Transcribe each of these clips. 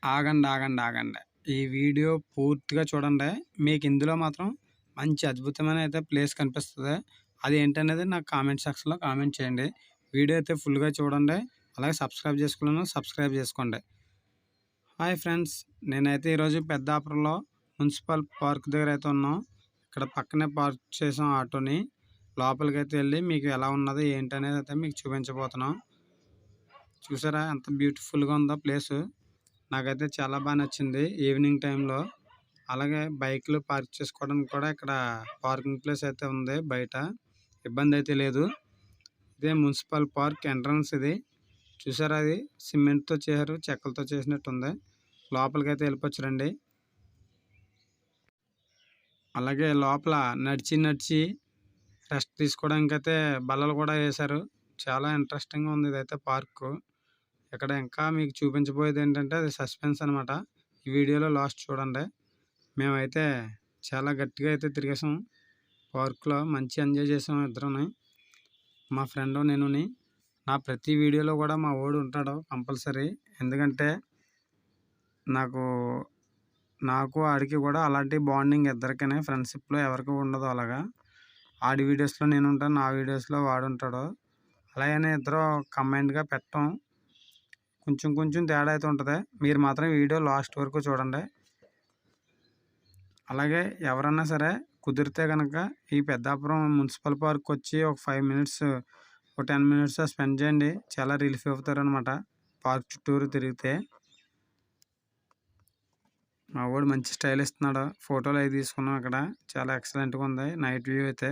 ఆగండి, ఆగండి, ఆగండి. ఈ వీడియో పూర్తిగా చూడండి. మీకు ఇందులో మాత్రం మంచి అద్భుతమైన అయితే ప్లేస్ కనిపిస్తది. అది ఏంటనేది నాకు కామెంట్ సెక్షన్‌లో కామెంట్ చేయండి. వీడియో అయితే ఫుల్‌గా చూడండి. అలాగే సబ్స్క్రైబ్ చేసుకోండి. హాయ్ ఫ్రెండ్స్, నేనైతే ఈరోజు పెద్దాపురంలో మున్సిపల్ పార్క్ దగ్గర అయితే ఉన్నాం. ఇక్కడ పక్కనే పార్క్ చేసాం ఆటోని. లోపలికైతే వెళ్ళి మీకు ఎలా ఉన్నది ఏంటనేది అయితే మీకు చూపించబోతున్నాం. చూసారా ఎంత బ్యూటిఫుల్‌గా ఉందో ప్లేసు. నాకైతే చాలా బాగా నచ్చింది ఈవినింగ్ టైంలో. అలాగే బైక్‌లు పార్క్ చేసుకోవడానికి కూడా ఇక్కడ పార్కింగ్ ప్లేస్ అయితే ఉంది బయట. ఇబ్బంది అయితే లేదు. ఇదే మున్సిపల్ పార్క్ ఎంట్రన్స్ ఇది. చూసారా అది సిమెంట్‌తో చేశారు, చెక్కలతో చేసినట్టుంది. లోపలికైతే వెళ్ళిపోవచ్చు రండి. అలాగే లోపల నడిచి రెస్ట్ తీసుకోవడానికైతే బల్లలు కూడా వేశారు. చాలా ఇంట్రెస్టింగ్‌గా ఉంది ఇదైతే పార్కు. ఇక్కడ ఇంకా మీకు చూపించబోయేది ఏంటంటే అది సస్పెన్స్ అనమాట. ఈ వీడియోలో లాస్ట్ చూడండి. మేమైతే చాలా గట్టిగా అయితే తిరిగేసాం పార్క్లో. మంచి ఎంజాయ్ చేసాం ఇద్దరుని, మా ఫ్రెండ్ నేనుని. నా ప్రతి వీడియోలో కూడా మా వాడు ఉంటాడు కంపల్సరీ. ఎందుకంటే నాకు ఆడికి కూడా అలాంటి బాండింగ్ ఇద్దరికనే. ఫ్రెండ్షిప్లో ఎవరికి ఉండదు అలాగా. ఆడి వీడియోస్లో నేను ఉంటాను, నా వీడియోస్లో వాడు ఉంటాడు. అలాగనే ఇద్దరు కంబైన్డ్గా పెట్టం. కొంచెం తేడా అయితే ఉంటుంది. మీరు మాత్రం వీడియో లాస్ట్ వరకు చూడండి. అలాగే ఎవరన్నా సరే కుదిరితే కనుక ఈ పెద్దాపురం మున్సిపల్ పార్క్ వచ్చి ఒక 5 మినిట్స్, ఒక 10 మినిట్స్ స్పెండ్ చేయండి. చాలా రిలీఫ్ అవుతారనమాట పార్క్ చుట్టూరు తిరిగితే. మా వాడు మంచి స్టైల్ ఇస్తున్నాడు. ఫోటోలు అవి తీసుకున్నాం అక్కడ. చాలా ఎక్సలెంట్గా ఉంది. నైట్ వ్యూ అయితే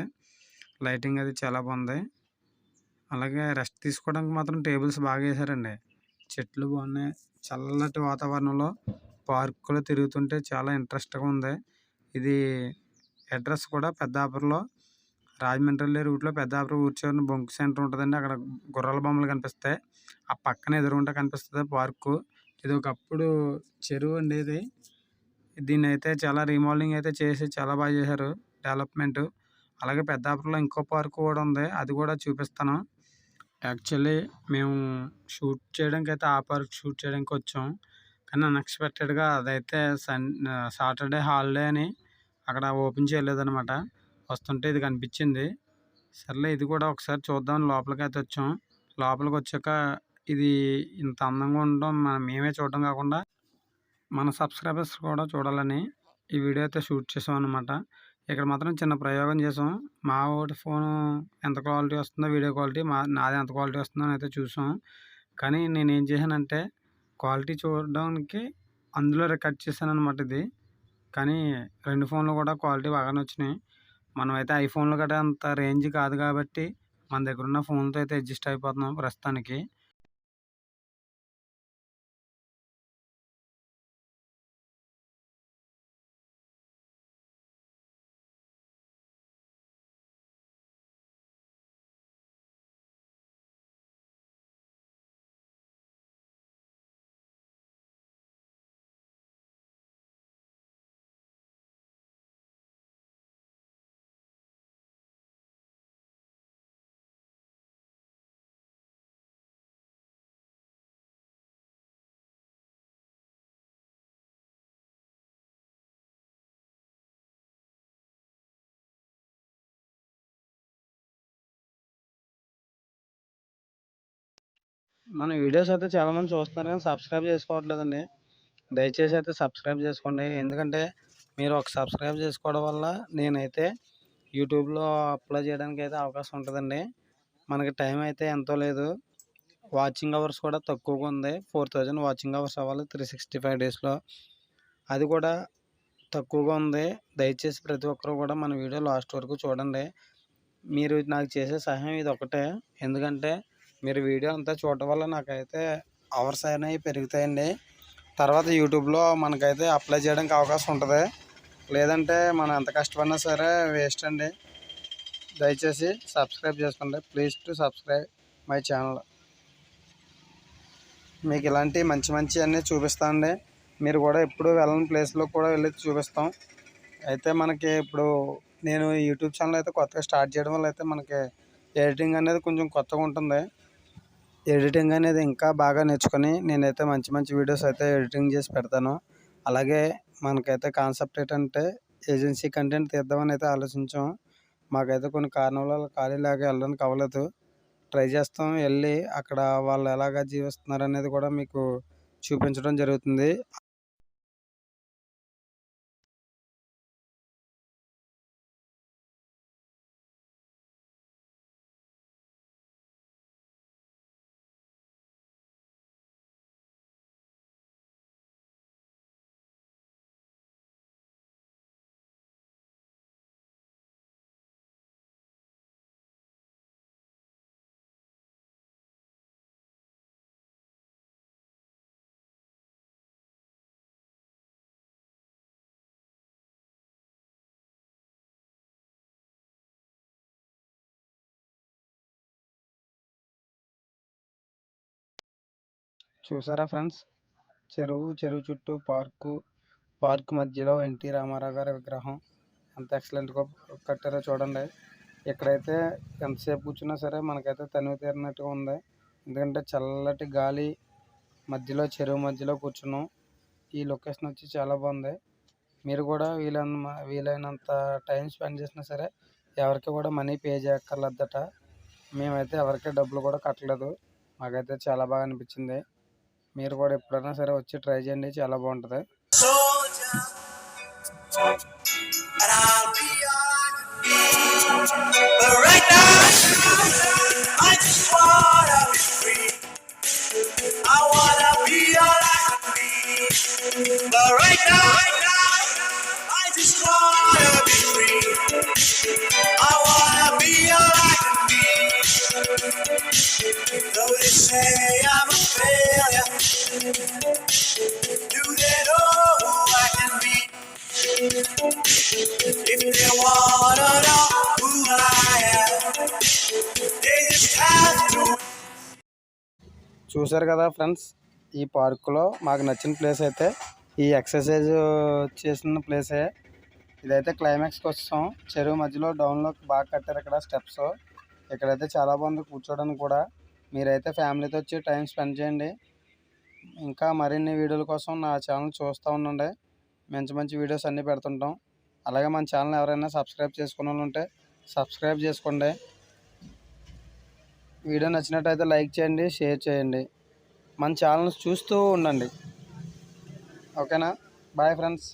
లైటింగ్ అది చాలా బాగుంది. అలాగే రెస్ట్ తీసుకోవడానికి మాత్రం టేబుల్స్ బాగా వేశారండి. చెట్లు బాగున్నాయి. చల్లటి వాతావరణంలో పార్కులో తిరుగుతుంటే చాలా ఇంట్రెస్ట్గా ఉంది. ఇది అడ్రస్ కూడా పెద్దాపురంలో, రాజమండ్రి రూట్లో పెద్దాపురం ఊరి చివరన బొంకు సెంటర్ ఉంటుందండి. అక్కడ గుర్రాల బొమ్మలు కనిపిస్తాయి. ఆ పక్కన ఎదురుగుంటా కనిపిస్తుంది పార్కు. ఇది ఒకప్పుడు చెరువు ఉండేది. దీన్ని అయితే చాలా రీమోడలింగ్ అయితే చేసి చాలా బాగా చేశారు, డెవలప్మెంట్. అలాగే పెద్దాపురంలో ఇంకో పార్క్ కూడా ఉంది, అది కూడా చూపిస్తాను. యాక్చువల్లీ మేము షూట్ చేయడానికి అయితే ఆ పార్క్ షూట్ చేయడానికి వచ్చాం. కానీ అన్ఎక్స్పెక్టెడ్గా అదైతే సాటర్డే హాలిడే అని అక్కడ ఓపెన్ చేయలేదన్నమాట. వస్తుంటే ఇది కనిపించింది. సర్లే ఇది కూడా ఒకసారి చూద్దామని లోపలికి అయితే వచ్చాం. లోపలికి వచ్చాక ఇది ఇంత అందంగా ఉండడం మేమే చూడడం కాకుండా మన సబ్స్క్రైబర్స్ కూడా చూడాలని ఈ వీడియో అయితే షూట్ చేసాం అనమాట. ఇక్కడ మాత్రం చిన్న ప్రయోగం చేసాం. మా వాడి ఫోను ఎంత క్వాలిటీ వస్తుందో వీడియో క్వాలిటీ, నాది ఎంత క్వాలిటీ వస్తుందో అని అయితే చూసాం. కానీ నేనేం చేశానంటే క్వాలిటీ చూడడానికి అందులో రికార్డ్ చేశాను అనమాట ఇది. కానీ 2 ఫోన్లు కూడా క్వాలిటీ బాగానే వచ్చినాయి. మనమైతే ఐఫోన్లు గట్రా అంత రేంజ్ కాదు కాబట్టి మన దగ్గర ఉన్న ఫోన్తో అయితే అడ్జస్ట్ అయిపోతున్నాం ప్రస్తుతానికి. మన వీడియోస్ అయితే చాలామంది చూస్తున్నారు కానీ సబ్స్క్రైబ్ చేసుకోవట్లేదండి. దయచేసి అయితే సబ్స్క్రైబ్ చేసుకోండి. ఎందుకంటే మీరు ఒక సబ్స్క్రైబ్ చేసుకోవడం వల్ల నేనైతే యూట్యూబ్లో అప్లోడ్ చేయడానికి అయితే అవకాశం ఉంటుందండి. మనకి టైం అయితే ఎంతో లేదు. వాచింగ్ అవర్స్ కూడా తక్కువగా ఉంది. 4000 వాచింగ్ అవర్స్ అవ్వాలి 365 డేస్లో. అది కూడా తక్కువగా ఉంది. దయచేసి ప్రతి ఒక్కరు కూడా మన వీడియో లాస్ట్ వరకు చూడండి. మీరు నాకు చేసే సహాయం ఇది ఒకటే. ఎందుకంటే మీరు వీడియో అంతా చూడటం వల్ల నాకైతే అవర్స్ అనేవి పెరుగుతాయండి. తర్వాత యూట్యూబ్లో మనకైతే అప్లై చేయడానికి అవకాశం ఉంటుంది. లేదంటే మనం ఎంత కష్టపడినా సరే వేస్ట్ అండి. దయచేసి సబ్స్క్రైబ్ చేసుకోండి. Please to subscribe my channel. మీకు ఇలాంటి మంచి అన్నీ చూపిస్తానండి. మీరు కూడా ఎప్పుడు వెళ్ళని ప్లేస్లో కూడా వెళ్ళి చూపిస్తాం. అయితే మనకి ఇప్పుడు నేను యూట్యూబ్ ఛానల్ అయితే కొత్తగా స్టార్ట్ చేయడం వల్ల అయితే మనకి ఎడిటింగ్ అనేది కొంచెం కొత్తగా ఉంటుంది. ఎడిటింగ్ అనేది ఇంకా బాగా నేర్చుకొని నేనైతే మంచి మంచి వీడియోస్ అయితే ఎడిటింగ్ చేసి పెడతాను. అలాగే మనకైతే కాన్సెప్ట్ ఏంటంటే ఏజెన్సీ కంటెంట్ తీద్దామని అయితే ఆలోచించాం. మాకైతే కొన్ని కారణాల వల్ల ఖాళీ లేక వెళ్ళడానికి అవ్వలేదు. ట్రై చేస్తాం. వెళ్ళి అక్కడ వాళ్ళు ఎలాగా జీవిస్తున్నారు అనేది కూడా మీకు చూపించడం జరుగుతుంది. చూసారా ఫ్రెండ్స్, చెరువు చుట్టూ పార్క్ మధ్యలో ఎన్టీ రామారావు గారి విగ్రహం ఎంత ఎక్సలెంట్గా కట్టారో చూడండి. ఇక్కడైతే ఎంతసేపు కూర్చున్నా సరే మనకైతే తనివి తీరినట్టుగా ఉంది. ఎందుకంటే చల్లటి గాలి మధ్యలో, చెరువు మధ్యలో కూర్చున్నాం. ఈ లొకేషన్ వచ్చి చాలా బాగుంది. మీరు కూడా వీలైనంత టైం స్పెండ్ చేసినా సరే ఎవరికి కూడా మనీ పే చేయక్కర్లేదట. మేమైతే ఎవరికి డబ్బులు కూడా కట్టలేదు. మాకైతే చాలా బాగా అనిపించింది. మీరు కూడా ఎప్పుడైనా సరే వచ్చి ట్రై చేయండి, చాలా బాగుంటుంది. Though they say I'm a failure, do they know who I can be? If they wanna know who I am, they just have to. చూసారు కదా ఫ్రెండ్స్, ఈ పార్కులో మాకు నచ్చిన ప్లేస్ అయితే ఈ ఎక్సర్సైజ్ చేసిన ప్లేసే. ఇదైతే క్లైమాక్స్కి వస్తాం. చెరువు మధ్యలో డౌన్లో బాగా కట్టారు ఇక్కడ స్టెప్స్. ఇక్కడైతే చాలా బాగుంది కూర్చోడానికి కూడా. మీరైతే ఫ్యామిలీతో వచ్చి టైం స్పెండ్ చేయండి. ఇంకా మరిన్ని వీడియోల కోసం నా ఛానల్ చూస్తూ ఉండండి. మంచి మంచి వీడియోస్ అన్నీ పెడుతుంటాం. అలాగే మన ఛానల్ ఎవరైనా సబ్స్క్రైబ్ చేసుకున్న వాళ్ళు ఉంటే సబ్స్క్రైబ్ చేసుకోండి. వీడియో నచ్చినట్టయితే లైక్ చేయండి, షేర్ చేయండి. మన ఛానల్ చూస్తూ ఉండండి. ఓకేనా? Bye friends.